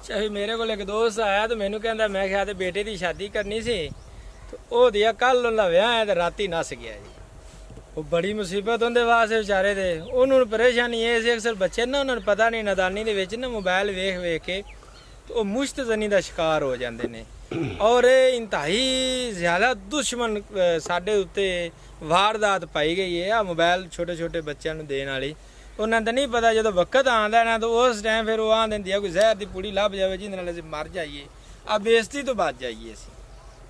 ਚਾਹੇ ਮੇਰੇ ਕੋਲ ਇੱਕ ਦੋਸਤ ਆਇਆ ਤੇ ਮੈਨੂੰ ਕਹਿੰਦਾ ਮੈਂ ਕਿਹਾ ਤੇ ਬੇਟੇ ਦੀ ਸ਼ਾਦੀ ਕਰਨੀ ਸੀ ਤੇ ਉਹ ਦਿਆ ਕੱਲ ਉਹਦਾ ਵਿਆਹ ਹੈ ਤੇ ਰਾਤੀ ਨਸ ਗਿਆ ਜੀ। ਉਹ ਬੜੀ ਮੁਸੀਬਤ ਉਹਦੇ ਵਾਸਤੇ ਵਿਚਾਰੇ ਦੇ। ਉਹਨੂੰ ਪਰੇਸ਼ਾਨੀ ਇਹ ਸੀ ਅਕਸਰ ਬੱਚੇ ਨਾ ਉਹਨਾਂ ਨੂੰ ਪਤਾ ਨਹੀਂ ਨਾਦਾਨੀ ਦੇ ਵਿੱਚ ਨਾ ਮੋਬਾਈਲ ਵੇਖ ਵੇਖ ਕੇ ਉਹ ਮੁਸ਼ਤਜ਼ਨੀ ਦਾ ਸ਼ਿਕਾਰ ਹੋ ਜਾਂਦੇ ਨੇ। ਔਰ ਇਹ ਇੰਤਹਾਈ ਜ਼ਿਆਦਾ ਦੁਸ਼ਮਣ ਸਾਡੇ ਉੱਤੇ ਵਾਰਦਾਤ ਪਾਈ ਗਈ ਹੈ ਆ ਮੋਬਾਈਲ ਛੋਟੇ ਛੋਟੇ ਬੱਚਿਆਂ ਨੂੰ ਦੇਣ ਵਾਲੀ। ਉਹਨਾਂ ਦਾ ਨਹੀਂ ਪਤਾ ਜਦੋਂ ਵਕਤ ਆਉਂਦਾ ਨਾ ਤਾਂ ਉਸ ਟਾਈਮ ਫਿਰ ਉਹ ਆਹ ਦਿੰਦੀ ਆ ਕੋਈ ਜ਼ਹਿਰ ਦੀ ਪੁੜੀ ਲੱਭ ਜਾਵੇ ਜਿਹਦੇ ਨਾਲ ਅਸੀਂ ਮਰ ਜਾਈਏ, ਆ ਬੇਇੱਜ਼ਤੀ ਤੋਂ ਬਚ ਜਾਈਏ ਅਸੀਂ।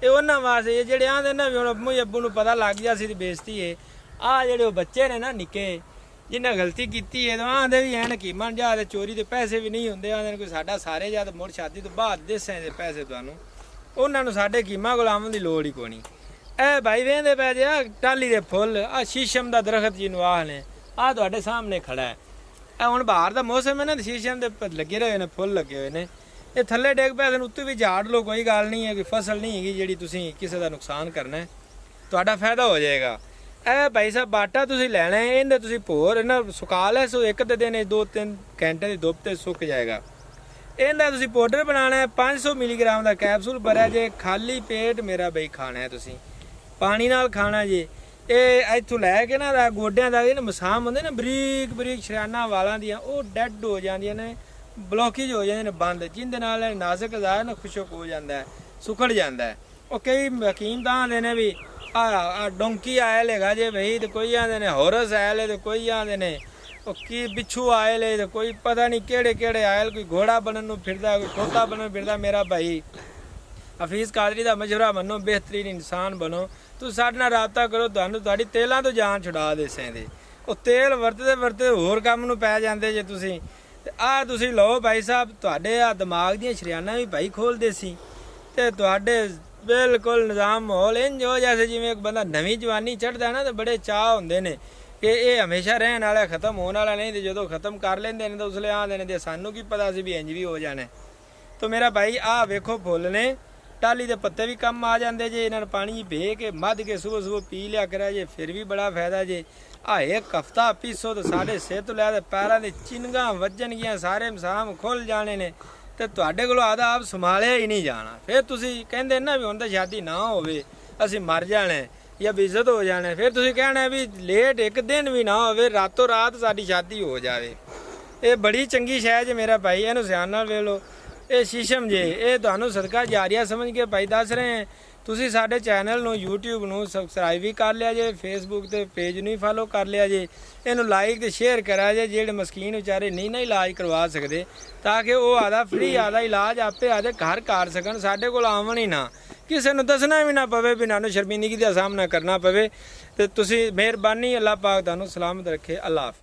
ਇਹ ਉਹਨਾਂ ਵਾਸਤੇ ਇਹ ਜਿਹੜੇ ਆਂਦੇ ਨਾ ਵੀ ਹੁਣ ਅੰਮੂ ਅੱਬੂ ਨੂੰ ਪਤਾ ਲੱਗ ਗਿਆ ਸੀ ਤੇ ਬੇਇੱਜ਼ਤੀ ਹੈ। ਆਹ ਜਿਹੜੇ ਉਹ ਬੱਚੇ ਨੇ ਨਾ ਨਿੱਕੇ ਜਿਨ੍ਹਾਂ ਗਲਤੀ ਕੀਤੀ ਹੈ ਤਾਂ ਆਂਦੇ ਵੀ ਐਨ ਕੀਮਨ ਜਾ ਤੇ ਚੋਰੀ ਦੇ ਪੈਸੇ ਵੀ ਨਹੀਂ ਹੁੰਦੇ। ਆਂਦੇ ਕੋਈ ਸਾਡਾ ਸਾਰੇ ਜਾਂ ਮੁੜ ਸ਼ਾਦੀ ਤੋਂ ਬਾਅਦ ਦੇਸਾਂ ਦੇ ਪੈਸੇ ਤੁਹਾਨੂੰ ਉਹਨਾਂ ਨੂੰ ਸਾਡੇ ਕੀਮਾ ਗੁਲਾਮ ਦੀ ਲੋੜ ਹੀ ਕੋਈ ਨਹੀਂ। ਇਹ ਭਾਈ ਵੇਂਦੇ ਪੈ ਜੇ ਆ ਟਾਲੀ ਦੇ ਫੁੱਲ ਆ ਸ਼ੀਸ਼ਮ ਦਾ ਦਰਖਤ ਜਿਹਨੂੰ ਆਹ ਨੇ ਆ ਤੁਹਾਡੇ ਸਾਹਮਣੇ ਖੜਾ ਹੈ। ਇਹ ਹੁਣ ਬਾਹਰ ਦਾ ਮੌਸਮ ਹੈ ਨਾ ਸ਼ੀਸ਼ਮ ਦੇ ਲੱਗੇ ਰਹੇ ਨੇ ਫੁੱਲ ਲੱਗੇ ਹੋਏ ਨੇ। ਇਹ ਥੱਲੇ ਡੇਗ ਪੈ ਉੱਤੇ ਵੀ ਝਾੜ ਲਓ ਕੋਈ ਗੱਲ ਨਹੀਂ ਹੈ, ਕੋਈ ਫਸਲ ਨਹੀਂ ਹੈਗੀ ਜਿਹੜੀ ਤੁਸੀਂ ਕਿਸੇ ਦਾ ਨੁਕਸਾਨ ਕਰਨਾ ਹੈ, ਤੁਹਾਡਾ ਫਾਇਦਾ ਹੋ ਜਾਏਗਾ। ਇਹ ਭਾਈ ਸਾਹਿਬ ਬਾਟਾ ਤੁਸੀਂ ਲੈਣਾ ਹੈ, ਇਹਦੇ ਤੁਸੀਂ ਭੋਰ ਇਹਨਾਂ ਸੁਕਾ ਲੈ ਸੋ ਇੱਕ ਦੇ ਦਿਨ 2-3 ਘੰਟੇ ਦੀ ਧੁੱਪ ਤੇ ਸੁੱਕ ਜਾਏਗਾ। ਇਹਦਾ ਤੁਸੀਂ ਪਾਊਡਰ ਬਣਾਉਣਾ ਹੈ 500 ਮਿਲੀਗ੍ਰਾਮ ਦਾ ਕੈਪਸੂਲ ਭਰਿਆ ਜੇ ਖਾਲੀ ਪੇਟ ਮੇਰਾ ਬਈ ਖਾਣਾ ਹੈ ਤੁਸੀਂ ਪਾਣੀ ਨਾਲ ਖਾਣਾ ਜੇ। ਇਹ ਇੱਥੋਂ ਲੈ ਕੇ ਨਾ ਗੋਡਿਆਂ ਦਾ ਇਹ ਮਸਾਮ ਹੁੰਦੇ ਨਾ ਬਰੀਕ ਬਰੀਕ ਸ਼ਰਿਆਨਾ ਵਾਲਾਂ ਦੀਆਂ ਉਹ ਡੈਡ ਹੋ ਜਾਂਦੀਆਂ ਨੇ, ਬਲੋਕੇਜ ਹੋ ਜਾਂਦੇ ਨੇ ਬੰਦ, ਜਿਹਦੇ ਨਾਲ ਨਾਜ਼ੁਕ ਅਜ਼ਾ ਨਾ ਖੁਸ਼ਕ ਹੋ ਜਾਂਦਾ ਹੈ, ਸੁੱਕੜ ਜਾਂਦਾ ਹੈ। ਉਹ ਕਈ ਹਕੀਮ ਤਾਂ ਆਂਦੇ ਨੇ ਵੀ ਆ ਡੋਂਕੀ ਆਇਲ ਹੈਗਾ ਜੇ ਬਈ ਤੇ ਕੋਈ ਆਂਦੇ ਨੇ ਹੋਰਸ ਆਇਲ ਹੈ ਤੇ ਕੋਈ ਆਂਦੇ ਨੇ ਉਹ ਕੀ ਬਿੱਛੂ ਆਇਲ ਹੈ ਤੇ ਕੋਈ ਪਤਾ ਨਹੀਂ ਕਿਹੜੇ ਕਿਹੜੇ ਆਇਲ, ਕੋਈ ਘੋੜਾ ਬਣਨ ਨੂੰ ਫਿਰਦਾ, ਕੋਈ ਤੋਤਾ ਬਣਨ ਨੂੰ ਫਿਰਦਾ। ਮੇਰਾ ਭਾਈ ਹਫੀਜ਼ ਕਾਦਰੀ ਦਾ ਮਸ਼ਵਰਾ ਮੰਨੋ, ਬਿਹਤਰੀਨ ਇਨਸਾਨ ਬਣੋ। ਤੁਸੀਂ ਸਾਡੇ ਨਾਲ ਰਾਬਤਾ ਕਰੋ, ਤੁਹਾਨੂੰ ਤੁਹਾਡੀ ਤੇਲਾਂ ਤੋਂ ਜਾਨ ਛੁਡਾ ਦੇ ਸੈਂਦੇ। ਉਹ ਤੇਲ ਵਰਤਦੇ ਵਰਤਦੇ ਹੋਰ ਕੰਮ ਨੂੰ ਪੈ ਜਾਂਦੇ ਜੇ ਤੁਸੀਂ। ਤੇ ਆਹ ਤੁਸੀਂ ਲਓ ਭਾਈ ਸਾਹਿਬ, ਤੁਹਾਡੇ ਆ ਦਿਮਾਗ ਦੀਆਂ ਸ਼ਰਿਆਨਾਂ ਵੀ ਭਾਈ ਖੋਲਦੇ ਸੀ ਤੇ ਤੁਹਾਡੇ ਬਿਲਕੁਲ ਨਿਜ਼ਾਮ ਮਾਹੌਲ ਇੰਝ ਹੋ ਜੈਸੇ ਜਿਵੇਂ ਇੱਕ ਬੰਦਾ ਨਵੀਂ ਜਵਾਨੀ ਚੜ੍ਹਦਾ ਨਾ ਤੇ ਬੜੇ ਚਾਹ ਹੁੰਦੇ ਨੇ ਕਿ ਇਹ ਹਮੇਸ਼ਾ ਰਹਿਣ ਵਾਲਾ, ਖਤਮ ਹੋਣ ਵਾਲਾ ਨਹੀਂ। ਤੇ ਜਦੋਂ ਖਤਮ ਕਰ ਲੈਂਦੇ ਨੇ ਤਾਂ ਉਸਲੇ ਆਂਦੇ ਨੇ ਤੇ ਸਾਨੂੰ ਕੀ ਪਤਾ ਸੀ ਵੀ ਇੰਝ ਵੀ ਹੋ ਜਾਣਾ। ਤਾਂ ਮੇਰਾ ਭਾਈ ਆਹ ਵੇਖੋ ਫੁੱਲ ਨੇ, ਟਾਲੀ ਦੇ ਪੱਤੇ ਵੀ ਕੰਮ ਆ ਜਾਂਦੇ ਜੇ। ਇਹਨਾਂ ਨੂੰ ਪਾਣੀ ਭੇ ਕੇ ਮੱਧ ਕੇ ਸੁਬਹ ਪੀ ਲਿਆ ਕਰਿਆ ਜੇ, ਫਿਰ ਵੀ ਬੜਾ ਫਾਇਦਾ ਜੇ। ਆ ਇੱਕ ਹਫਤਾ ਪੀਸੋ ਤਾਂ ਸਾਡੇ ਸਿਰ ਤੋਂ ਲੈ ਕੇ ਪੈਰਾਂ ਦੇ ਚਿੰਨਗਾਂ ਵੱਜਣਗੀਆਂ, ਸਾਰੇ ਮਸਾਮ ਖੁੱਲ ਜਾਣੇ ਨੇ ਤੇ ਤੁਹਾਡੇ ਕੋਲੋਂ ਆਦਾ ਆਪ ਸੰਭਾਲਿਆ ਹੀ ਨਹੀਂ ਜਾਣਾ। ਫਿਰ ਤੁਸੀਂ ਕਹਿੰਦੇ ਨਾ ਵੀ ਹੁਣ ਤਾਂ ਸ਼ਾਦੀ ਨਾ ਹੋਵੇ, ਅਸੀਂ ਮਰ ਜਾਣਾ ਜਾਂ ਬੇਇੱਜ਼ਤ ਹੋ ਜਾਣਾ। ਫਿਰ ਤੁਸੀਂ ਕਹਿਣਾ ਵੀ ਲੇਟ ਇੱਕ ਦਿਨ ਵੀ ਨਾ ਹੋਵੇ, ਰਾਤੋਂ ਰਾਤ ਸਾਡੀ ਸ਼ਾਦੀ ਹੋ ਜਾਵੇ। ਇਹ ਬੜੀ ਚੰਗੀ ਸ਼ੈ ਜੇ ਮੇਰਾ ਭਾਈ, ਇਹਨੂੰ ਧਿਆਨ ਨਾਲ ਵੇਖ ਲਓ। ਇਹ ਸ਼ੀਸ਼ਮ ਜੇ, ਇਹ ਤੁਹਾਨੂੰ ਸਦਕਾ ਜਾਰੀਆ ਸਮਝ ਕੇ ਭਾਈ ਦੱਸ ਰਹੇ ਹਾਂ। ਤੁਸੀਂ ਸਾਡੇ ਚੈਨਲ ਨੂੰ YouTube ਨੂੰ ਸਬਸਕ੍ਰਾਈਬ ਵੀ ਕਰ ਲਿਆ ਜੇ, Facebook ਤੇ ਪੇਜ ਨੂੰ ਵੀ ਫਾਲੋ ਕਰ ਲਿਆ ਜੇ, ਇਹਨੂੰ ਲਾਈਕ ਤੇ ਸ਼ੇਅਰ ਕਰਾ ਜੇ। ਜਿਹੜੇ ਮਸਕੀਨ ਵਿਚਾਰੇ ਨਹੀਂ ਨਾ ਇਲਾਜ ਕਰਵਾ ਸਕਦੇ ਤਾਂ ਕਿ ਉਹ ਆਦਾ ਫ੍ਰੀ ਆਦਾ ਇਲਾਜ ਆਪੇ ਆਦੇ ਘਰ ਕਰ ਸਕਣ, ਸਾਡੇ ਕੋਲ ਆਵਣ ਹੀ ਨਾ, ਕਿਸੇ ਨੂੰ ਦੱਸਣਾ ਵੀ ਨਾ ਪਵੇ, ਵੀ ਸਾਨੂੰ ਸ਼ਰਮਿੰਦਗੀ ਦਾ ਸਾਹਮਣਾ ਕਰਨਾ ਪਵੇ। ਤੇ ਤੁਸੀਂ ਮਿਹਰਬਾਨੀ, ਅੱਲਾਹ ਪਾਕ ਤੁਹਾਨੂੰ ਸਲਾਮਤ ਰੱਖੇ। ਅੱਲਾਹ ਹਾਫਿਜ਼।